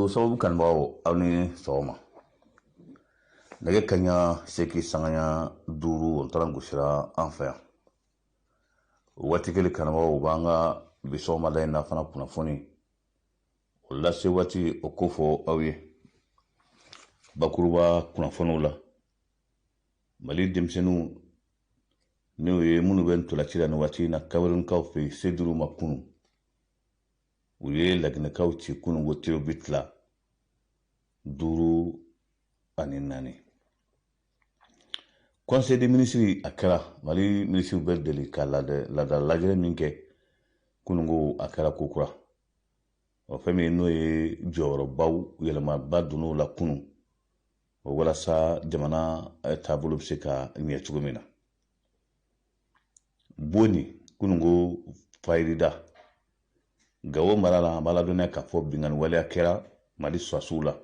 sababu kanbaaw aw ni sɔgɔma nɛgɛ kaɲa seki sangaya 5 o taara gosira an fɛ yan o waati kelen kanbaaw b'an ka bi sɔgɔmada in na fana kunnafoni o lase waati o ko fɔ aw ye bakuruba kunnafoniw la Mali denmisɛnninw n'o ye minnu bɛ ntolaci la ni waati na kabarinkaw fɛ seduru ma kunu u ye laginɛkaw ci kunu wotiro bitila 5 ani 4. Conseil des ministres a kɛra Mali ministres bɛ deli ka lada lajɛrɛ min kɛ kunungo a kɛra kokura o fɛn min n'o ye jɔyɔrɔbaw yɛlɛmaba donn'o la kunu o walasa jamana taabolo bɛ se ka ɲɛ cogo min na Boni kunungo fayirida Gawo mara la an b'a ladɔnniya k'a fɔ binganni waleya kɛra Mali sɔrɔsiw la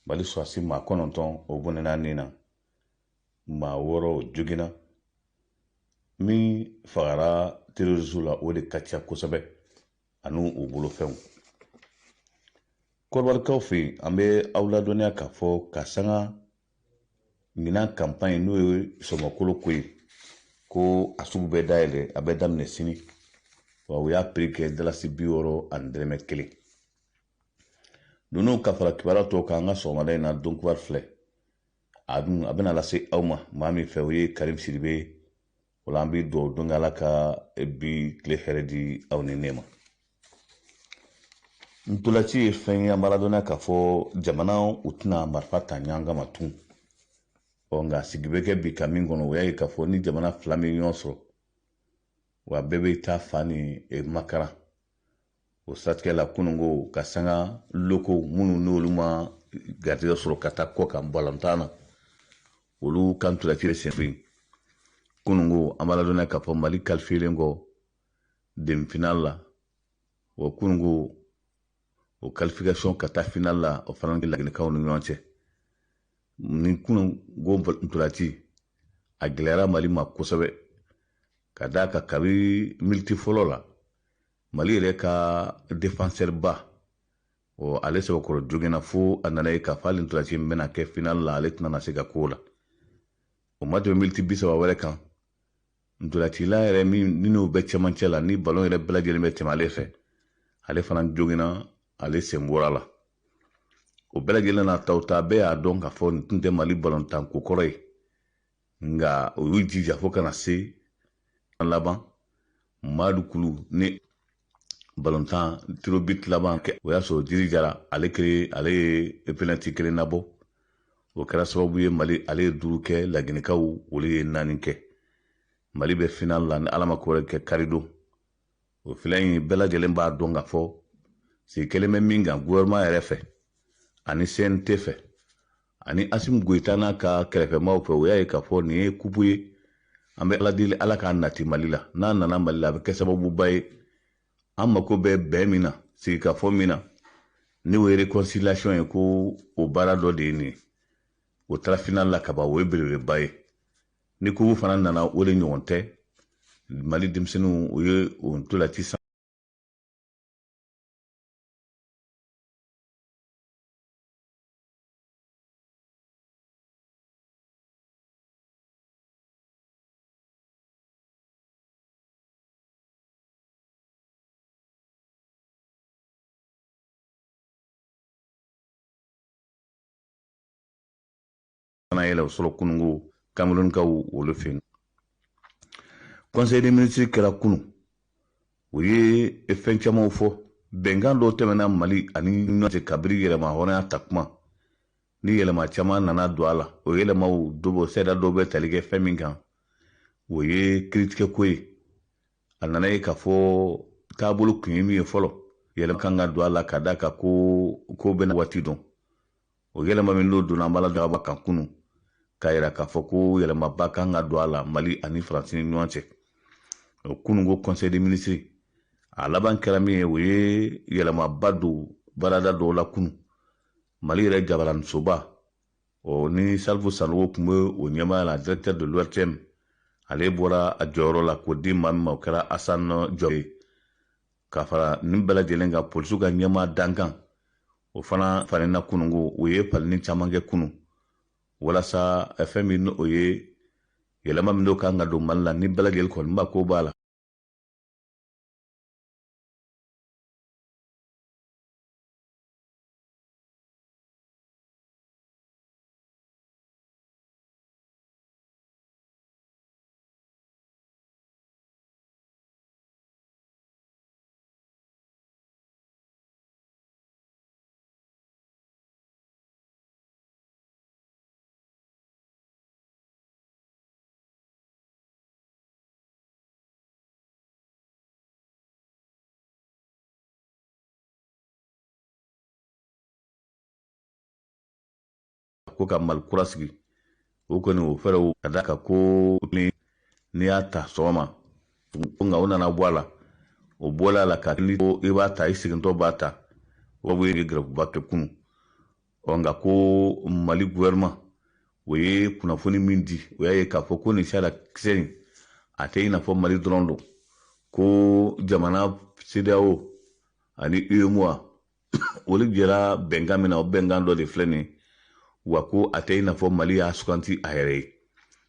Mali sɔrɔsi maa 9 o bɔnɛna nin na maa 6 joginna min fagara terroriste la o de ka ca kosɛbɛ ani u bolofɛnw kɔrɔbarikaw fɛ an bɛ aw ladɔnniya k'a fɔ ka sanga ɲinan campagne n'o ye sɔmɔkolo ko ye ko a sugu bɛ dayɛlɛ a bɛ daminɛ sini wa u y'a prix kɛ dalasi 60 ninnu ka fara kibaruya tɔw kan an ka sɔgɔmada in na donkuwari filɛ a bɛna lase aw ma maa min fɛ o ye Karim Sidibe o la an bɛ dugawu don Ala ka bi tile hɛrɛ di aw ni ne ma ntolaci ye fɛn ye an b'a ladɔnniya k'a fɔ jamana u tɛna marifa ta ɲɔgɔn ma tun nka sigi bɛ kɛ bi ka min kɔnɔ o y'a ye k'a fɔ ni jamana 2 min ɲɔgɔn sɔrɔ wa bɛɛ bɛ taa fa ni makara o siratigɛ la kunungo ka sanga loko minnu n'olu ma garijɛgɛ sɔrɔ ka taa kɔ kan balontan na olu kan ntolaci de senfɛ kunungo an b'a ladɔnniya k'a fɔ Mali kalifiyelen kɔ demi-finale la o kunungo o qualification ka taa finale la o fana laginɛkaw ni ɲɔgɔn cɛ ni kunungo ntolaci a gɛlɛyara Mali ma kosɛbɛ ka d'a kan kabi miniti fɔlɔ la Mali yɛrɛ ka défenseur ba ale sɛbɛkɔrɔ joginna fo a nana ye k'a fɔ hali ntolaci min bɛna kɛ finale la ale tɛna se ka k'o la o ma tɛmɛ miniti 30 wɛrɛ kan ntolacila yɛrɛ minnu bɛ cɛmancɛ la ni ballon yɛrɛ bɛɛ lajɛlen bɛ tɛmɛ ale fɛ ale fana joginna ale sen bɔra la o bɛɛ lajɛlen na ta bɛɛ y'a dɔn k'a fɔ nin tun tɛ Mali ballontan ko kɔrɔ ye nka o y'u jija fo kana se laban Madu Kulu ni ballontan tiro bit laban kɛ o y'a sɔrɔ Diri Jara ale ye penalty 1 nabɔ o kɛra sababu ye Mali ale ye 5 kɛ laginɛkaw olu ye 4 kɛ Mali bɛ final la ni Ala ma ko wɛrɛ kɛ karido o filan in bɛɛ lajɛlen b'a dɔn k'a fɔ sigi kelen bɛ min kan gouvernement yɛrɛ fɛ ani CNT fɛ ani Assimi Goïta n'a ka kɛrɛfɛmaaw fɛ o y'a ye k'a fɔ nin ye kupu ye an bɛ Ala deli Ala k'a nati Mali la n'a nana Mali la a bɛ kɛ sababuba ye an mako bɛ bɛn min na sigikafɔ min na n'o ye réconciliation ye ko o baara dɔ de ye nin ye o taara finale la kaban o ye belebeleba ye ni kupu fana nana o de ɲɔgɔn tɛ Mali denmisɛnninw o ye o ntolaci san yɛlɛ o sɔrɔ kunungo Camerounkaw olu fɛ yen Conseil des ministres kɛra kunu o ye fɛn camanw fɔ bɛnkan dɔw tɛmɛna Mali ani ɲɔgɔn cɛ kabiri yɛlɛma hɔrɔnya ta kuma ni yɛlɛma caman nana don a la o yɛlɛmaw sɛda dɔw bɛ tali kɛ fɛn min kan o ye kiritigɛ ko ye a nana ye k'a fɔ taabolo kun ye min ye fɔlɔ yɛlɛma kan ka don a la ka d'a kan ko bɛna waati dɔn o yɛlɛma min n'o donna an b'a ladɔnniya kan kunu k'a yira k'a fɔ ko yɛlɛmaba kan ka don a la Mali ani Faransi ni ɲɔgɔn cɛ o kunungo Conseil des ministres a laban kɛra min ye o ye yɛlɛmaba don baarada dɔw la kunu Mali yɛrɛ jabaranisoba ni Salifo Sanogo tun bɛ o ɲɛmaaya la directeur de l'ORTM ale bɔra a jɔyɔrɔ la k'o di maa min ma o kɛra Assane Jɔ ye ka fara nin bɛɛ lajɛlen kan polisiw ka ɲɛmaa dankan o fana falenna kunungo o ye palini caman kɛ kunu walasa fɛn min o ye yɛlɛma min kan ka don Mali la ni bɛɛ lajɛlen kɔni b'a ko b'a la ko ka Mali kura sigi o kɔni o fɛrɛw ka da ka ko n'i y'a ta sɔgɔma ko nka o nana bɔ a la o bɔla la ka ni i b'a ta i segintɔ b'a ta o bɛ ye gɛrɛfuba kɛ kunu nka ko Mali gouvernement o ye kunnafoni min di o y'a ye k'a fɔ ko nin sariya kisɛ in a tɛ i n'a fɔ Mali dɔrɔn don ko jamana CEDEAO ani UEMOA olu jɛra bɛnkan min na o bɛnkan dɔ de filɛ nin ye wa ko a tɛ i n'a fɔ Mali y'a suganti a yɛrɛ ye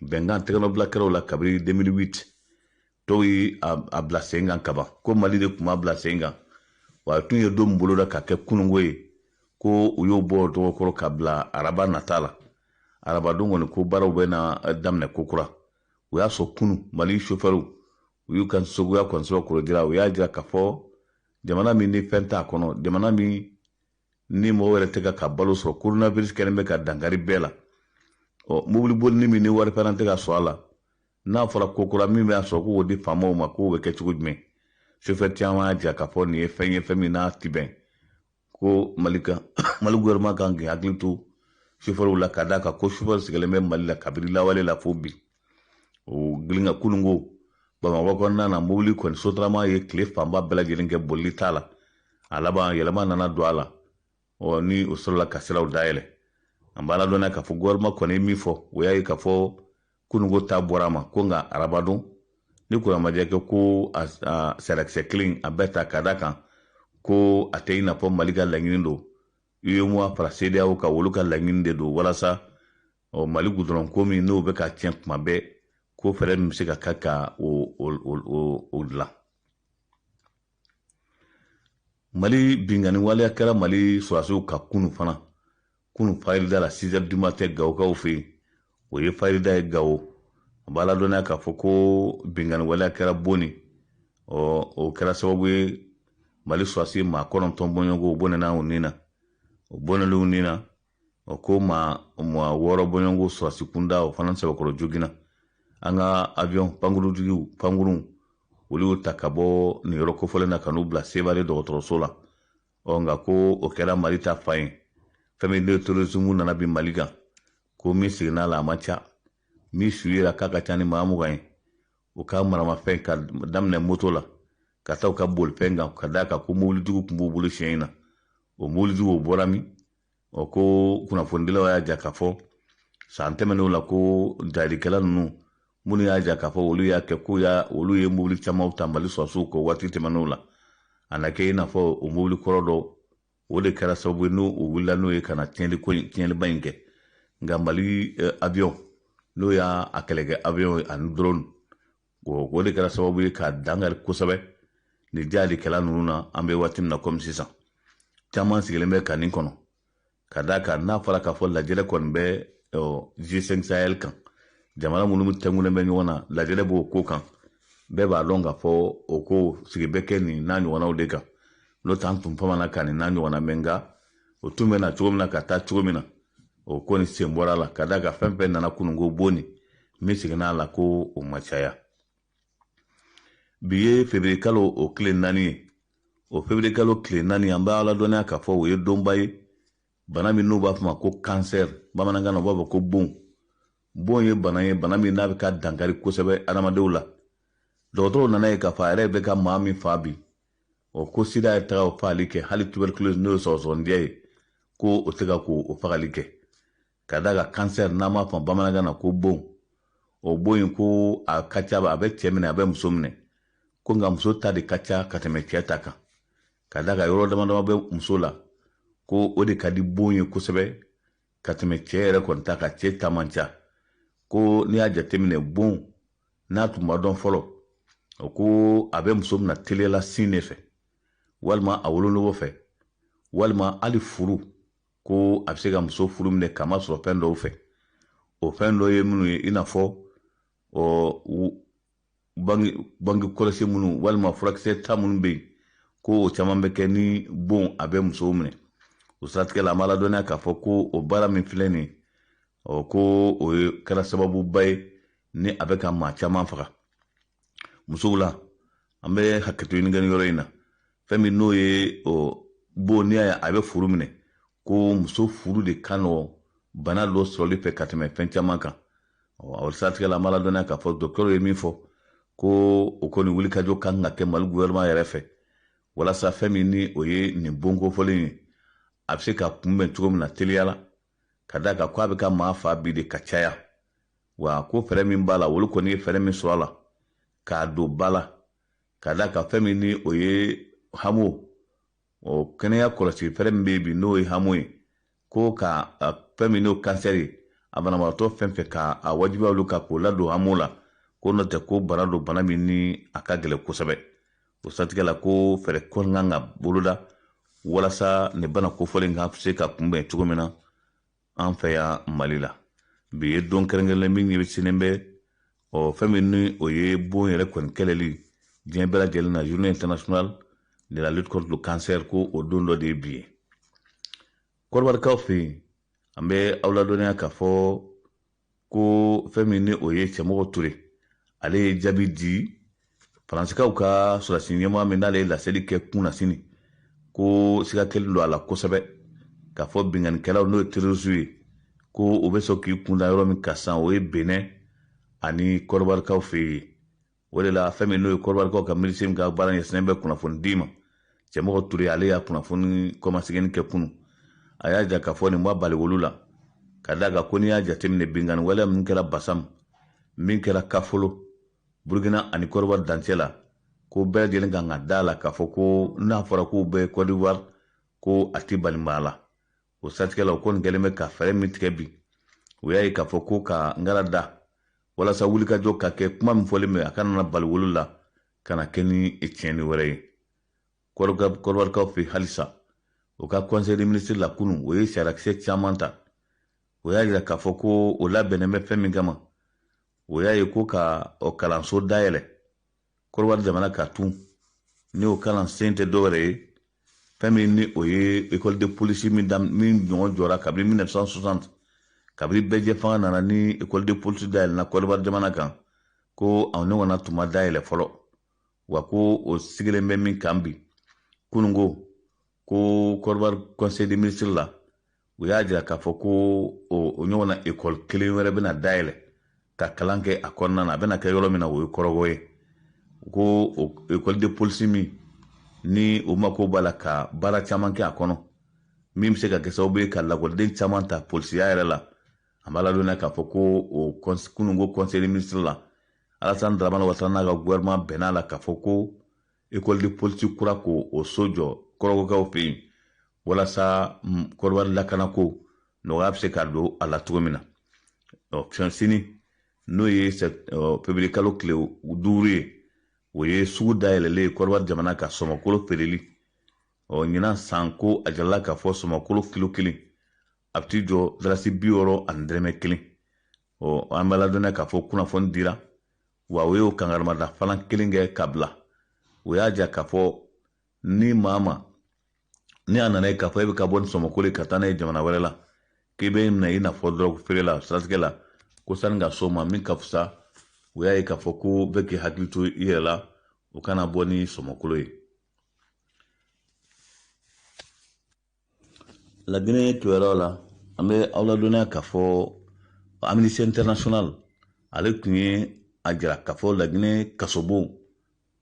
bɛnkan tɛgɛnɔbila kɛra o la kabini 2008 dɔw ye a bila sen kan kaban ko Mali de tun b'a bila sen kan wa a tun ye don min boloda ka kɛ kunungo ye ko u y'o bɔ o tɔgɔkɔrɔ ka bila araba nata la araba don kɔni ko baaraw bɛ na daminɛ ko kura o y'a sɔrɔ kunu Mali chauffeur u y'u ka sogoya kɔni sɔrɔ k'o jira o y'a jira k'a fɔ jamana min ni fɛn t'a kɔnɔ jamana min ni mɔgɔ wɛrɛ tɛ ka balo sɔrɔ coronavirus kɛlen bɛ ka dankari bɛɛ la mobili bolini min ni wari fana tɛ ka sɔrɔ a la n'a fɔra ko kura min bɛ sɔrɔ k'o di faamaw ma k'o bɛ kɛ cogo jumɛn chauffeur caman y'a jira k'a fɔ nin ye fɛn ye fɛn min n'a ti bɛn ko Mali gouvernement kan k'i hakili to chauffeur la ka d'a kan ko chauffeur sigilen bɛ Mali la kabini lawale la fo bi o gilinka kunungo Bamakɔ kɔnɔna na mobili kɔni sotarama ye tile fanba bɛɛ lajɛlen kɛ bolili t'a la a laban yɛlɛma nana don a la ni o sɔrɔla ka siraw dayɛlɛ an b'a ladɔnniya k'a fɔ gouvernement kɔni ye min fɔ o y'a ye k'a fɔ kunungo ta bɔra a ma ko nka araba don ni kuranmajɛ kɛ ko a sarakisɛ kelen a bɛɛ ta ka da kan ko a tɛ i n'a fɔ Mali ka laɲini don UEMOA fara CEDEAO ka olu ka laɲini de don walasa Mali goudron ko min n'o bɛ ka tiɲɛ tuma bɛɛ ko fɛɛrɛ min bɛ se ka kɛ ka o dilan Mali bingani waleya kɛra Mali sɔrɔdasiw ka kunu fana kunu fayirida la 6 heures du matin Gawokaw fɛ yen o ye fayirida ye Gawo a b'a ladɔnniya k'a fɔ ko bingani waleya kɛra Boni o kɛra sababu ye Mali sɔrɔdasi maa 9 bɔɲɔgɔnko o bɔnɛna o nin na o bɔnɛli o nin na ko maa 6 bɔɲɔgɔnko sɔrɔdasi kunda o fana sɛbɛkɔrɔ joginna an ka avion pankuruntigiw pankurun olu y'u ta ka bɔ nin yɔrɔ kofɔlen na ka n'u bila Sevare dɔgɔtɔrɔso la nka ko o kɛra Mali ta fa ye fɛn min de terrorisme nana bi Mali kan ko min seginna a la a ma ca min su yera k'a ka ca ni maa 20 ye o ka maramafɛn ka daminɛ moto la ka taa u ka bolifɛn kan ka d'a kan ko mobilitigiw tun b'u bolo siɲɛ in na o mobilitigiw bɔra min ko kunnafonidilaw y'a ja k'a fɔ san tɛmɛnenw la ko dayilikɛla ninnu minnu y'a ja k'a fɔ olu y'a kɛ ko olu ye mobili camanw ta Mali sɔrɔdasiw kɔ waati tɛmɛnenw la a na kɛ i n'a fɔ o mobili kɔrɔ dɔ o de kɛra sababu ye n'o wulila n'o ye ka na tiɲɛliba in kɛ nka Mali avion n'o y'a kɛlɛkɛ avion ani drone o de kɛra sababu ye k'a dankari kosɛbɛ nin dayilikɛla ninnu na an bɛ waati min na komi sisan caman sigilen bɛ kanin kɔnɔ ka d'a kan n'a fɔra k'a fɔ lajɛrɛ kɔni bɛ G5 Sahel kan jamana minnu tɛnkunnen bɛ ɲɔgɔn na lajɛrɛ b'o ko kan bɛɛ b'a dɔn k'a fɔ o ko sigi bɛ kɛ nin n'a ɲɔgɔnnaw de kan n'o t'an tun famana ka nin n'a ɲɔgɔnna mɛ nka o tun bɛ na cogo min na ka taa cogo min na o ko ni sen bɔra la ka d'a kan fɛn fɛn nana kunungo Boni min seginna a la ko o ma caya bi ye février kalo o tile 4 ye o février kalo tile 4 an b'a ladɔnniya k'a fɔ o ye donba ye bana min n'u b'a fɔ ma ko cancer bamanankan na u b'a fɔ ko bon ye bana ye bana min n'a bɛ ka dankari kosɛbɛ adamadenw la dɔgɔtɔrɔw nana ye k'a fɔ a yɛrɛ bɛ ka maa min fa bi ko sida ye taga o fagali kɛ hali tuberculose n'o ye sɔgɔsɔgɔnijɛ ye ko o tɛ ka k'o fagali kɛ ka d'a kan cancer n'an b'a fɔ bamanankan na ko bon o bon in ko a ka ca a bɛ cɛ minɛ a bɛ muso minɛ ko nka muso ta de ka ca ka tɛmɛ cɛ ta kan ka d'a kan yɔrɔ dama dama bɛ muso la ko o de ka di bon ye kosɛbɛ ka tɛmɛ cɛ yɛrɛ kɔni ta ka cɛ ta man ca ko n'i y'a jateminɛ bon n'a tun ma dɔn fɔlɔ ko a bɛ muso mina teliyala sin de fɛ walima a wolonogo fɛ walima hali furu ko a bɛ se ka muso furu minɛ kama sɔrɔ fɛn dɔw fɛ o fɛn dɔ ye minnu ye i n'a fɔ bange kɔlɔsi minnu walima furakisɛ ta minnu bɛ yen ko o caman bɛ kɛ ni bon a bɛ musow minɛ o siratigɛ la an b'a ladɔnniya k'a fɔ ko o baara min filɛ nin ye ko o kɛra sababuba ye ni a bɛ ka maa caman faga musow la an bɛ hakɛto ɲini kɛ ni yɔrɔ in na fɛn min n'o ye bon n'i y'a ye a bɛ furu minɛ ko muso furu de ka nɔgɔn bana dɔ sɔrɔli fɛ ka tɛmɛ fɛn caman kan o siratigɛ la an b'a ladɔnniya k'a fɔ dɔkitɛriw ye min fɔ ko o kɔni wulikajɔ kan ka kɛ mali gouvernement yɛrɛ fɛ walasa fɛn min ni o ye nin bon kofɔlen ye a bɛ se ka kunbɛn cogo min na teliya la ka da kan ko a bɛ ka maa fa bi de ka caya wa ko fɛɛrɛ min b'a la olu kɔni ye fɛɛrɛ min sɔrɔ a la k'a don ba la ka da kan fɛn min ni o ye hamo o kɛnɛya kɔlɔsi fɛɛrɛ min bɛ yen bi n'o ye hamo ye ko ka fɛn min n'o kansɛri ye a banabagatɔ fɛn fɛn ka a wajibiya olu kan k'o ladon hamo la ko n'o tɛ ko bana don bana min ni a ka gɛlɛn kosɛbɛ o siratigɛ la ko fɛɛrɛ kɔni kan ka boloda walasa nin bana kofɔlen ka se ka kunbɛn cogo min na an fɛ yan mali la bi ye don kɛrɛnkɛrɛnlen min ɲɛsinnen bɛ fɛn min ni o ye bon yɛrɛ kɔni kɛlɛli diɲɛ bɛɛ lajɛlen na journée internationale de la lutte contre le cancer ko o don dɔ de ye bi ye kɔrɔbarikaw fɛ yen an bɛ aw ladɔnniya k'a fɔ ko fɛn min ni o ye cɛmɔgɔ ture ale ye jaabi di faransikaw ka sɔrɔdasi ɲɛmɔgɔ min n'ale ye laseli kɛ kun na sini ko siga kelen don a la kosɛbɛ k'a fɔ binganikɛlaw n'o ye terroriste ye ko o bɛ sɔn k'i kunda yɔrɔ min kan sisan o ye Benin ani kɔrɔbarikaw fɛ yen o de la fɛn min n'o ye kɔrɔbarikaw ka minisiri min ka baara ɲɛsinnen bɛ kunnafoni di ma cɛmɔgɔ ture ale y'a kunnafoni kɔmasegin kɛ kunu a y'a jira k'a fɔ nin ma bali olu la ka da kan ko n'i y'a jateminɛ bingani waleya min kɛra Basam min kɛra Kafolo Burkina ani Kɔrɔwari dancɛ la ko bɛɛ lajɛlen kan ka da la k'a fɔ ko n'a fɔra k'u bɛ Côte d'Ivoire ko a tɛ bali maa la o siratigɛ la o kɔni kɛlen bɛ ka fɛɛrɛ min tigɛ bi o y'a ye k'a fɔ ko ka ngara da walasa wulikajɔ ka kɛ kuma min fɔlen bɛ a kana na bali wolo la ka na kɛ ni tiɲɛni wɛrɛ ye kɔrɔbarikaw fɛ halisa o ka conseil des ministres la kunu o ye sariyakisɛ caman ta o y'a jira k'a fɔ ko o labɛnnen bɛ fɛn min kama o y'a ye ko ka o kalanso dayɛlɛ Kɔrɔwari jamana ka tun ni o kalansen tɛ dɔwɛrɛ ye fɛn min ni o ye école de police min ɲɔgɔn jɔra kabini 1960 kabini bɛɛjɛ fanga nana ni école de police dayɛlɛna Kɔrɔwari jamana kan ko a ɲɔgɔnna tun ma dayɛlɛ fɔlɔ wa ko o sigilen bɛ min kan bi kunungo ko Kɔrɔwari conseil des ministres la o y'a jira k'a fɔ ko o ɲɔgɔnna école kelen wɛrɛ bɛna dayɛlɛ ka kalan kɛ a kɔnɔna na a bɛna kɛ yɔrɔ min na o ye Kɔrɔgɔ ye ko école de police min ni o mako b'a la ka baara caman kɛ a kɔnɔ min bɛ se ka kɛ sababu ye ka lakɔliden caman ta polisiya yɛrɛ la an b'a ladɔnniya k'a fɔ ko o kunungo conseil des ministres la Alassane Dramane Ouattara n'a ka gouvernement bɛnn'a la k'a fɔ ko école de police kura k'o so jɔ Kɔrɔgɔkaw fɛ yen walasa Kɔrɔwari lakanako nɔgɔya bɛ se ka don a la cogo min na sini n'o ye février kalo tile 5 ye o ye sugu dayɛlɛlen Kɔrɔwari jamana ka sɔmɔkolo feereli ɲinan san ko a jirala k'a fɔ sɔmɔkolo kilo 1 a bɛ t'i jɔ dalasi 60 ani dɛrɛmɛ 1 an bɛ ladɔnniya k'a fɔ kunnafoni dira wa o y'o kangarimada fana 1 kɛ ka bila o y'a jira k'a fɔ ni maa ma ni a nana ye k'a fɔ e bɛ ka bɔ ni sɔmɔkolo ye ka taa n'a ye jamana wɛrɛ la k'i bɛ minɛ i n'a fɔ dɔrɔgu feere la siratigɛ la ko sani ka so ma min ka fisa o y'a ye k'a fɔ ko bɛɛ k'i hakili to i yɛrɛ la o kana bɔ ni sɔmɔkolo ye Laginɛ tuyɛrɛw la an bɛ aw ladɔnniya k'a fɔ Amnesty International ale tun ye a jira k'a fɔ Laginɛ kasobon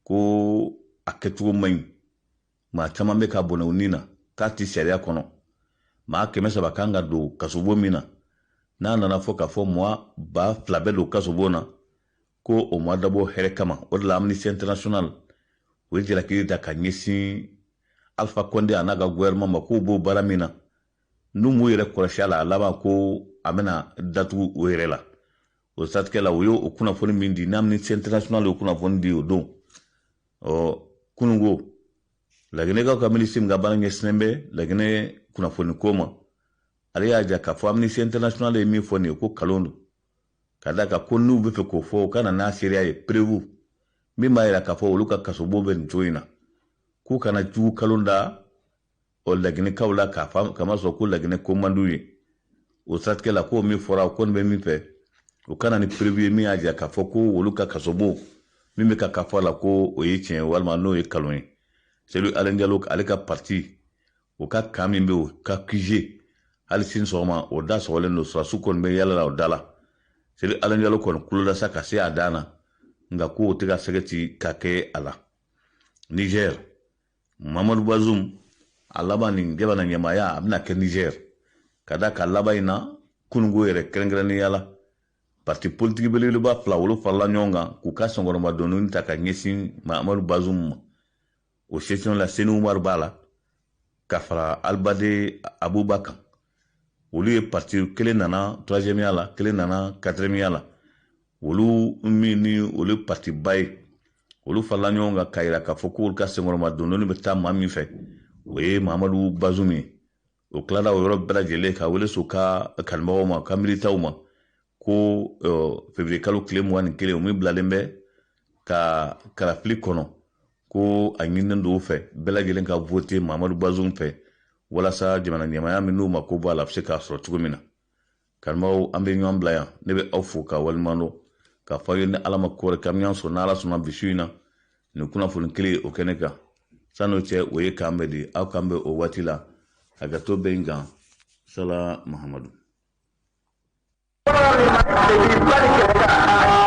ko a kɛcogo man ɲi maa caman bɛ ka bɔnɛ u ni na k'a tɛ sariya kɔnɔ maa 300 kan ka don kasobon min na n'a nana fɔ k'a fɔ mɔgɔ 2000 bɛ don kasobon na ko o ma dabɔ hɛrɛ kama o de la Amnesty International o ye jalaki da ka ɲɛsin Alpha Condé a n'a ka gouvernement ma k'u b'o baara min na n'u m'u yɛrɛ kɔlɔsi a la a laban ko a bɛna datugu o yɛrɛ la o siratigɛ la o y'o kunnafoni min di n'Amnesty International y'o kunnafoni di o don kunungo Laginɛkaw ka minisiri min ka baara ɲɛsinnen bɛ Laginɛ kunnafoni ko ma ale y'a jira k'a fɔ Amnesty International ye min fɔ nin ye ko kalon don ka da kan ko n'u bɛ fɛ k'o fɔ u ka na n'a seereya ye preuve min b'a jira k'a fɔ olu ka kasobo bɛ nin cogo in na k'u kana jugu kalon da o Laginɛkaw la k'a sɔrɔ ko Laginɛ ko man d'u ye o siratigɛ la k'o min fɔra o kɔni bɛ min fɛ o kana ni preuve ye min y'a jira k'a fɔ ko olu ka kasobo min bɛ ka fɔ a la ko o ye tiɲɛ walima n'o ye kalon ye Cellou Alen Diallo ale ka parti o ka kan min bɛ o ka QG hali sini sɔgɔma o da sɔgɔlen don sɔrɔsiw kɔni bɛ yala la o da la Cellou Alen Diallo kɔni kulola sa ka se a dan na nka k'o tɛ ka sɛgɛti ka kɛ a la Niger Mamadou Bazoum a laban nin jamana ɲɛmaaya a bɛna kɛ Niger ka da ka laban in na kunungo yɛrɛ kɛrɛnkɛrɛnnenya la parti politique belebeleba fila olu farala ɲɔgɔn kan k'u ka sɔngɔrɔma dɔnni ta ka ɲɛsin Mamadou Bazoum ma o session la Seni Umaru b'a la ka fara Albade Abuba kan olu ye parti kelen nana 3e la kelen nana 4e la olu min ni olu parti ba ye olu farala ɲɔgɔn kan ka yira k'a fɔ k'olu ka sɔngɔrɔma dɔnni bɛ taa maa min fɛ o ye Mamadou Bazoum ye o tilara o yɔrɔ bɛɛ lajɛlen ka wele so ka kanubagaw ma ka militaw ma ko février kalo tile 21 o min bilalen bɛ ka kalafili kɔnɔ ko a ɲininen don o fɛ bɛɛ lajɛlen ka voter Mamadou Bazoum fɛ walasa jamana ɲɛmaaya min n'u ma ko bɔ a la a bɛ se k'a sɔrɔ cogo min na kanubagaw an bɛ ɲɔgɔn bila yan ne bɛ aw fo ka waliɲuman dɔn k'a fɔ aw ye ni ala ma ko wɛrɛ kɛ an bɛ ɲɔgɔn sɔrɔ n'ala sɔnna bi su in na nin kunnafoni kelen o kɛnɛ kan san'o cɛ o ye k'an bɛ de aw k'an bɛ o waati la hakɛto bɛ n kan Sala Mahamadu